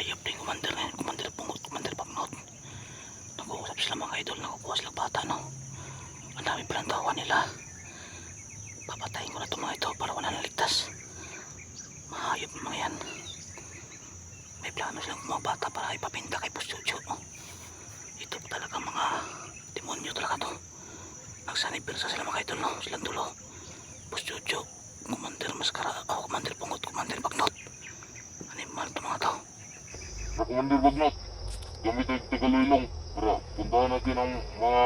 Hayop din commander na yun, commander pungot, commander bagnot. Nag-uusap sila mga idol, nakukuha sila bata no. Ang dami palang tawa nila. Papatayin ko na itong mga ito para wala naligtas. Mahayop mga yan. May plano silang mga bata para ipapinta kay Boss Jojo. Ito talaga mga demonyo talaga to. Nagsanib sa sila mga idol no, silang dulo. Boss Jojo, commander maskara, commander pungot, commander bagnot. Animal ito mga to. Commander Bagnot, gamit ang Tagalilong para puntahan natin ang mga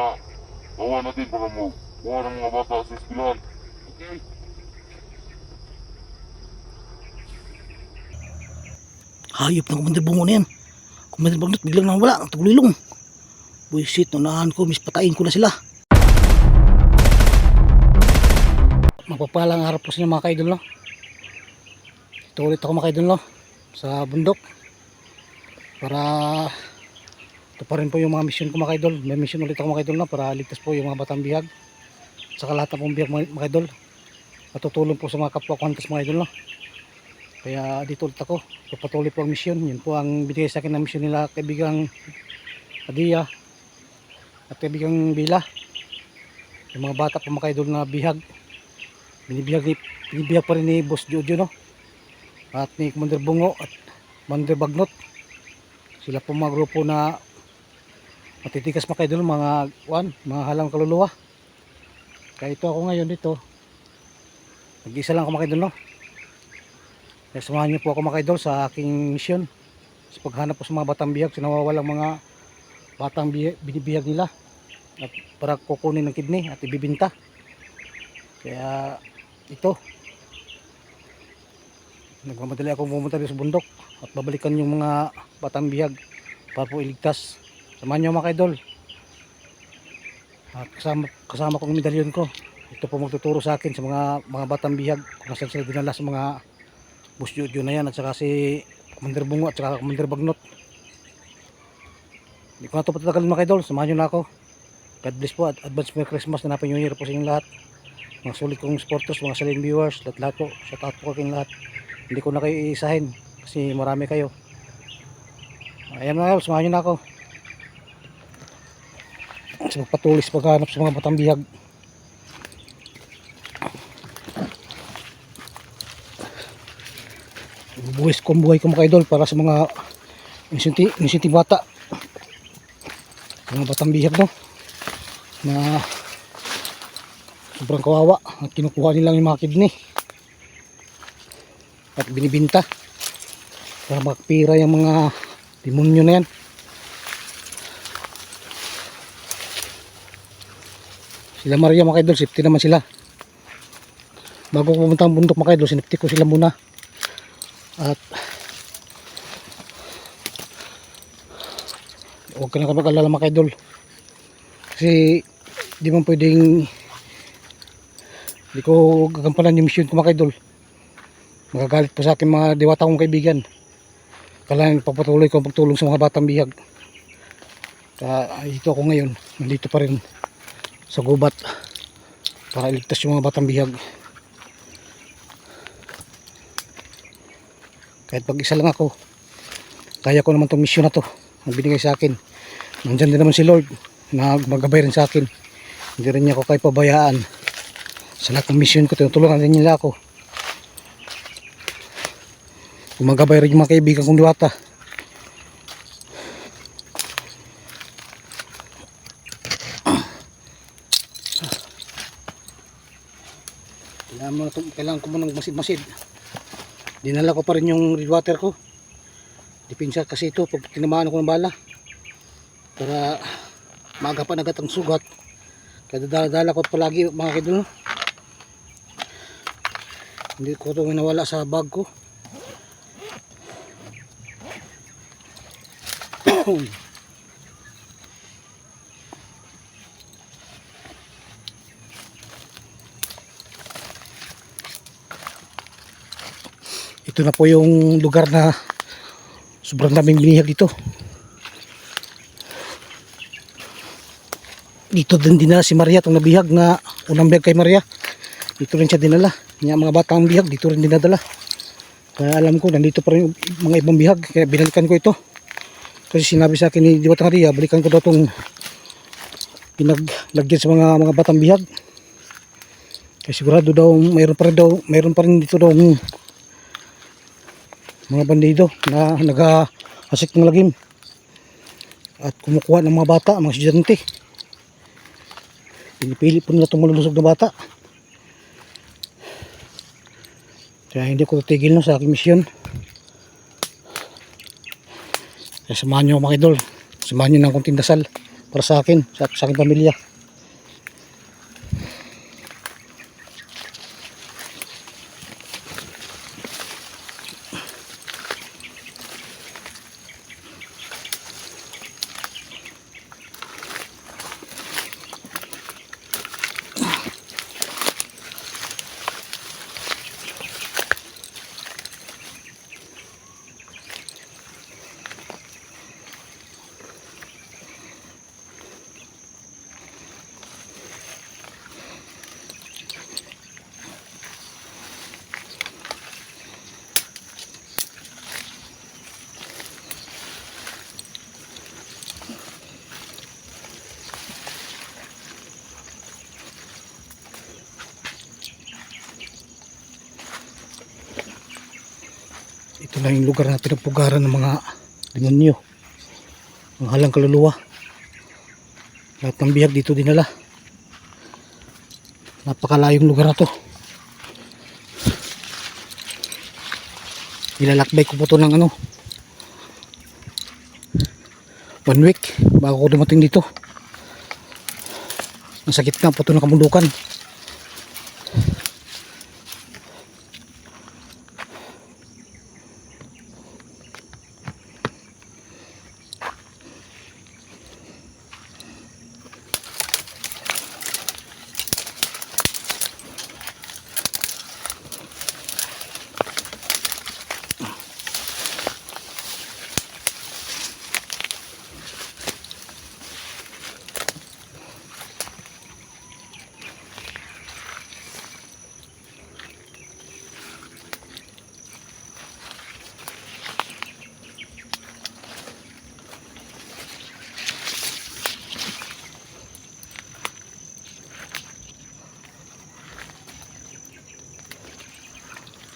tawa natin para makuha ng mga bata sa eskwelahan. Okay? Hayop ng commander bungo na yan. Commander bagnot biglang nawala ang tagulilong. Buisit, unahan ko, mispatayin ko na sila. Magpapalang harap po sa inyo mga kaidol no. Ito ulit ako mga kaidol no, sa bundok. Para ito pa rin po yung mga mission ko mga kaidol. May mission ulit ako mga kaidol no, para ligtas po yung mga batang bihag. At saka lahat ng pong bihag mga kaidol. Matutulong po sa mga kapwa ko hantas mga kaidol no. Kaya dito ulit ako, patuloy po ang mission. Yun po ang binigay sa akin na mission nila kaibigang Adia at kaibigang Bila. Yung mga bata po mga kaidol na bihag. Binibihag pa rin ni Boss Jojo no. At ni Commander Bungo at Commander Bagnot. Sila po mga grupo na matitikas mga kaidol, mga halang kaluluwa. Kaya ito ako ngayon dito. Nag-isa lang ako mga kaidol no. Kaya samahan niyo po ako mga kaidol sa aking mission. Sa paghanap po sa mga batang bihag, sa nawawalang mga batang binibihag nila. At para kukunin ng kidney at ibibinta. Kaya ito. Nagmamadali akong pumunta dito sa bundok at babalikan yung mga batang bihag para po iligtas. Samahan nyo mga kaidol. At kasama kong medalyon ko. Ito po magtuturo sa akin sa mga batang bihag kung nasan sila dinala sa mga Boss Jojo na yan at saka si Commander Bungo at saka Commander Bagnot. Hindi ko na ito patatagalin mga kaidol. Samahan nyo na ako. God bless po at advance Merry Christmas na Happy New Year po sa inyong lahat. Mga sulit kong supporters, mga silent viewers, lahat po. Shout out po kayong lahat. Hindi ko na kayo iisahin kasi marami kayo. Ayan mga kayo, samahan nyo na ako. Kasi magpatuloy sa paghanap sa mga batang bihag. Bubuhis ko ang buhay ko mga idol para sa mga insinti bata. Mga batang bihag no, na sobrang kawawa at kinukuha nilang yung mga kidney at binibinta para makapira yung mga demonyo na yan. Sila Maria mga idol, safety naman sila. Bago pumunta ang bundok mga idol, sinipti ko sila muna. At huwag ka na mag-alala mga idol kasi di man pwedeng hindi ko gagampanan yung mission ko mga idol. Magagalit pa sa akin mga diwata kong kaibigan. Kailangan papatuloy ko ang pagtulong sa mga batang bihag. Kaya dito ako ngayon, nandito pa rin sa gubat para iligtas yung mga batang bihag. Kahit pag isa lang ako, kaya ko naman itong mission na to na binigay sa akin. Nandyan din naman si Lord na magabay rin sa akin. Hindi rin niya ako kayo pabayaan sa lahat ng mission ko. Tinutulungan rin nila ako. Magabay rin yung mga kaibigan kong diwata. Kailangan ko muna masid-masid. Dinala ko pa rin yung red water ko. Dipinsa kasi ito pag tinamaan ako ng bala. Para maagapan agad ang sugat. Kaya dala ko palagi mga kidol. Hindi ko ito nawala sa bag ko. Ito na po yung lugar na sobrang daming binihag dito. Dito din dinala si Maria, itong nabihag na unang bihag kay Maria. Dito rin siya dinala. Yung mga batang bihag dito rin dinadala. Kaya alam ko nandito pa rin yung mga ibang bihag, kaya binalikan ko ito. Kasi sinabi sa akin ni Diwata Maria, balikan ko daw itong pinaglagyan sa mga batang bihag. Kaya sigurado daw mayroon pa rin dito daw mga bandido na nag-hasik ng lagim at kumukuha ng mga bata, mga estudyante. Pinipili po nila itong malulusog na bata. Kaya hindi ko titigil sa aking misyon. Kaya samahan nyo mga idol, samahan nyo ng konting dasal para sa akin, sa aking pamilya. Ito na yung lugar na pinagpugaran ng mga demonyo, mga halang kaluluwa. Lahat ng bihag dito dinala. Napakalayong lugar na to. Nilalakbay ko po to ng 1 week bago ko dumating dito. Nasa gitna po to ng kamundukan.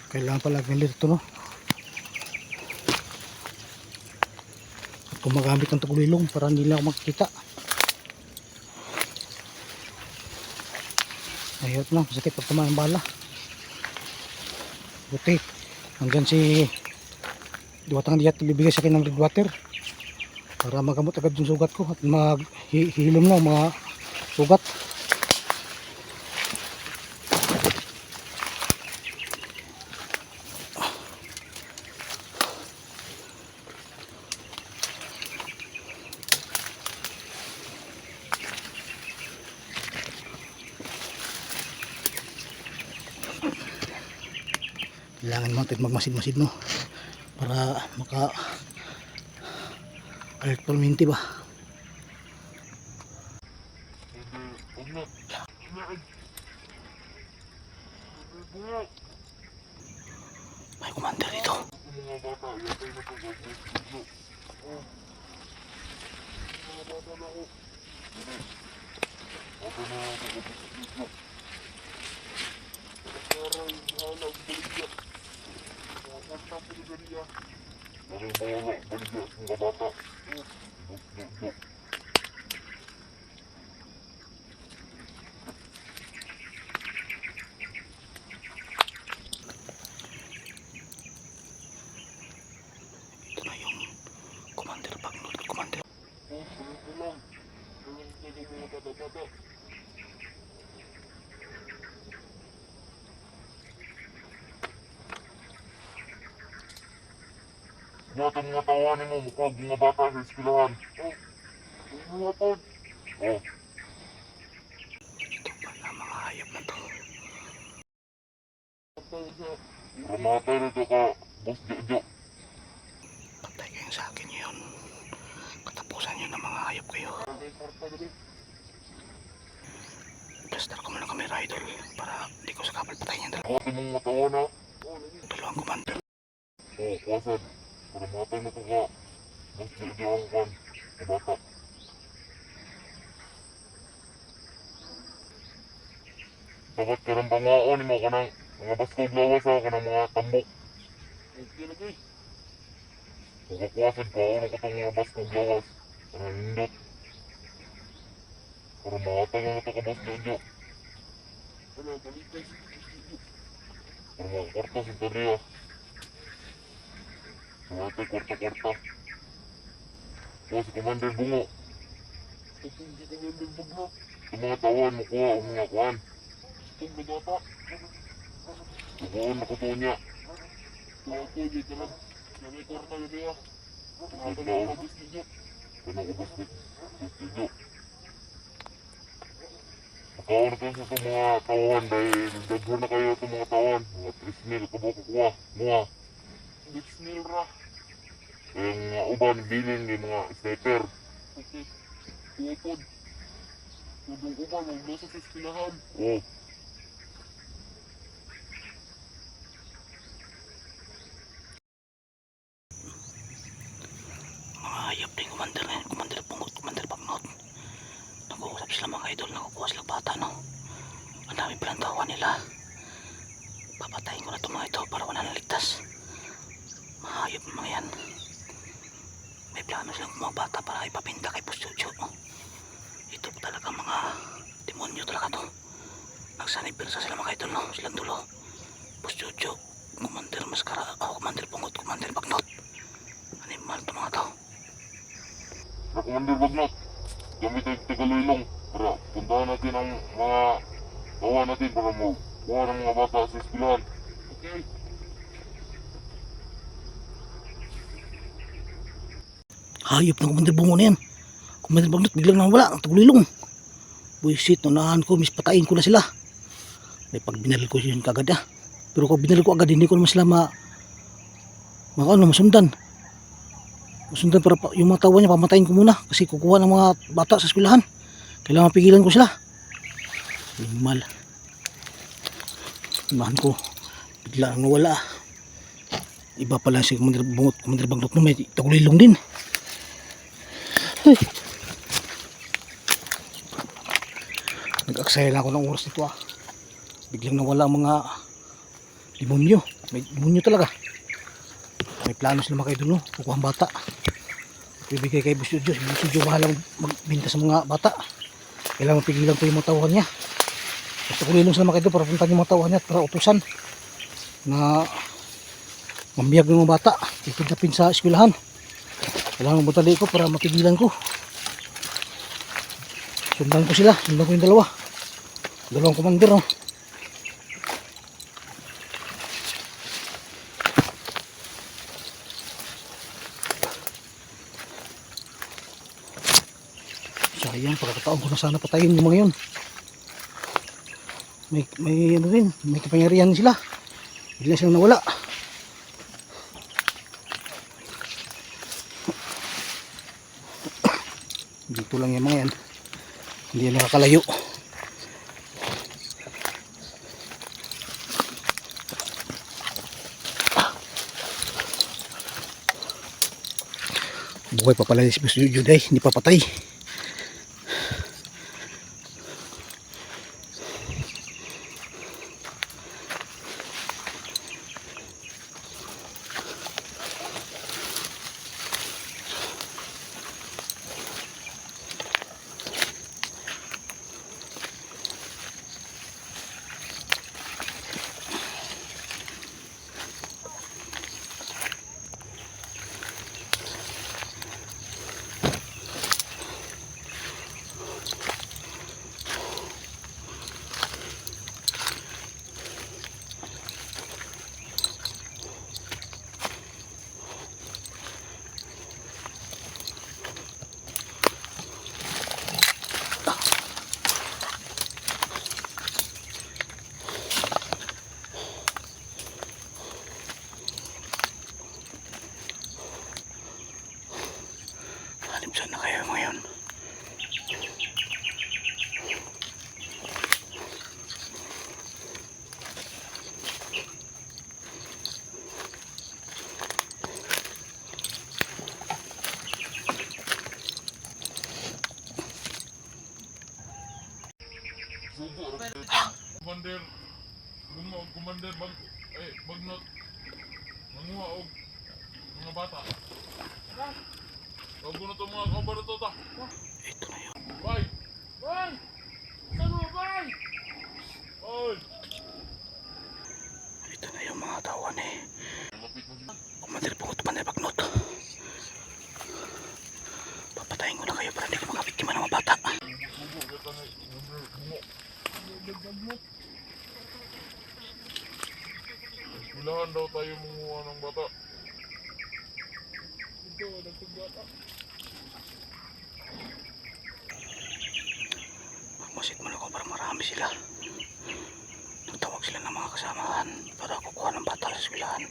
Kailangan pala ganito, no? At gumagamit ng tagulilong para hindi lang ako makikita. Mahirap lang, masakit pag tumaan ng bala. Buti, hanggang si Diwata Maria bibigay sa akin ng red water para magamot agad yung sugat ko at maghihilom na mga sugat. Kailangan natin magmasid-masid, no, para maka alert perminti ba. May commander dito. Ito na yung commander, Bagnod commander. Yata mga tawanin mo, mukhang mga bata sa eskwelahan. Mga pod. Ito pala mga hayop na to. Ramatay na ito ka, Boss Jojo. Patay kayo sa akin yun. Katapusan nyo ng mga hayop kayo. Plaster ko muna kami rider para hindi ko sa kapal patayin yung Yata mga tawanan. dalawang commander. kuwasan. Para matay na ito ka. Mas di ang kan. Ang bata. Dapat ka rin bangaon mo ka ng mga baskog lawas ha, ka ng mga tambok. Okay lagi. Kukakuwasan ka, ano ko itong mga baskog lawas. Ang hindot. Para matay na ito ka Boss Jojo. Wala, baliktay si Boss Jojo. Para mga kwarta sa tariya. Matay kwarta-kwarta. O si Commander Bungo. Ito hindi Commander Bungo. Yung mga tawan mo kuha o mga kuhan. Itong nagata. Tubuon na ko to niya. Tuwa ko dito lang. May kwarta yun niya. Ito na ako Boss Jojo. Ito na ako Boss Jojo. Makaon ito sa itong mga tawan dahil nagdaghan na kayo itong mga tawan. Mga 3 mil kabuk kuha. Mga 6 mil ra. Yung mga uban, bilin yung mga sniper. Okay. Tuwapod. Tudong uban, maglasa sa eskwelahan. Oo. Mga hayop din commander na yun. Commander Bungot, Commander Bagnot. Nag-uusap sila mga idol. Nakukuha sila bata no. Ang dami palang tawa nila. Papatayin ko na itong mga ito para wala nang ligtas. Mga hayop mga yan. May plano silang mga bata para ipapinta kay Boss Jojo. Ito talaga mga demonyo talaga to. Nagsanibir sa sila mga idol no. Silang dulo. Boss Jojo, Commander Maskara, Commander Bungot, Commander Bagnot. Animal to mga to. Na Commander Bagnot, gamit ang Tagalilong para puntahan natin ang mga tawa natin para kuha ng mga bata sa eskwelahan. Okay. Hayop ng Commander Bungo na yan. Commander Bagnot biglang nawala ang tagulilong. Buisit, nunahan ko, patayin ko na sila. May pag binaril ko yun kagad ah. Pero kung binaril ko agad, hindi ko naman sila masundan. Masundan para yung mga tawa niya, pamatayin ko muna. Kasi kukuha ng mga bata sa eskwelahan. Kailangan pigilan ko sila. Animal. Imahan ko. Bigla ang nawala. Iba pala si Commander Bungot, Commander Bagnot no, may tagulilong din. Ay. Nag-aksaya lang ako ng oras nito ah. Biglang nawala ang mga demonyo. May demonyo talaga. May plano sila mga idol no. Kukuha ang bata. Bibigay kay Boss Jojo. Boss Jojo bahala magbinta sa mga bata. Kailangan pigilan ko yung mga tauhan niya. Basta kulilong sila mga idol para puntahan yung mga tauhan niya at para utusan na mamiyag ng mga bata. Ipindapin sa eskwelahan. Kailangan butali ko para mapigilan ko. Sundan ko sila. Sundan ko yung dalawang commander no. Sayang, pagkakataon ko na sana patayin yung mga yun. May ano rin, may kapangyarihan sila. Bigla silang nawala. Dito lang yung mga yan. Hindi yan nakakalayo. Buhay pa pala si Boss Jojo day, hindi pa patay. Commander Bungo ug Commander Bagnot manguha og mga bata. Huwag mo na itong mga kabar na ito ta. Ito na yun. Bay! Bay! Saan mo, Bay? Bay! Ito na yung mga tawan eh. Malapit na sila. Commander Bungot, Commander Bagnot. Papatayin ko na kayo para hindi ko makabiktima ng mga bata. Subo, kita na Commander Bungo. Bagnot. Eskwelahan daw tayo manguha ng bata. Ito, nagpagbata. Magmasid mo na ko para marami sila. Nagtawag sila ng mga kasamahan para kukuha ng bata sa eskwelahan.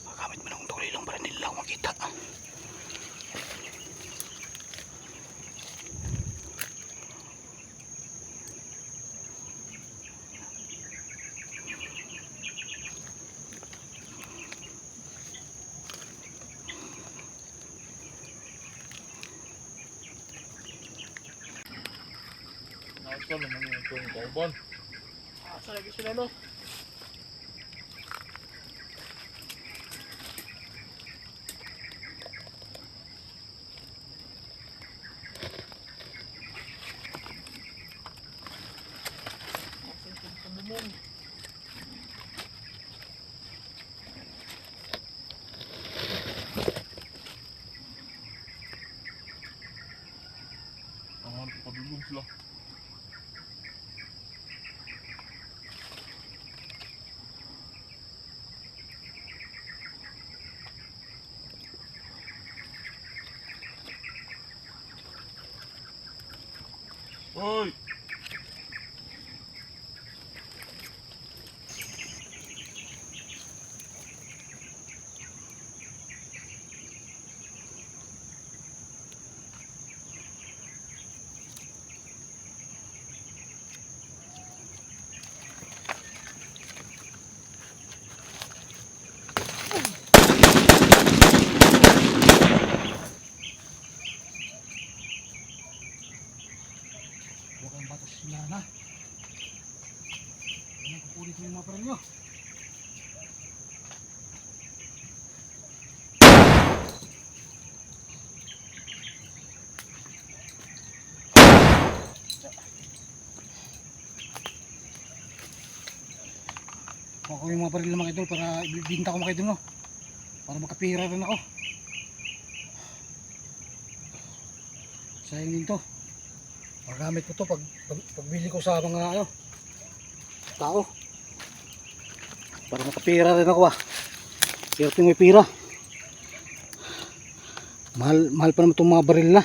Magamit mo na kung tuloy lang para hindi nila ako makita. Nasa naman yung itong kauban. Asa lagi sila no? Padulong sila. Hoy! Huwag kayong bata sa eskwelahan ha. Kukulit mo yung mga parang nyo. Kuha ko yung mga baril ng mga idol para ibinta ko mga idol no. Para makapira rin ako. Sayang din to. Magamit ko to pagbili ko sa mga ano tao. Para makapira rin ako ah. Swerte may pira. Mahal pa naman itong mga baril na.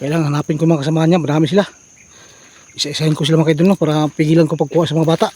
Kailangan hanapin ko mga kasama niya. Marami sila. Isa-isahin ko sila mga kaidol no, para pigilan ko pagkuha sa mga bata.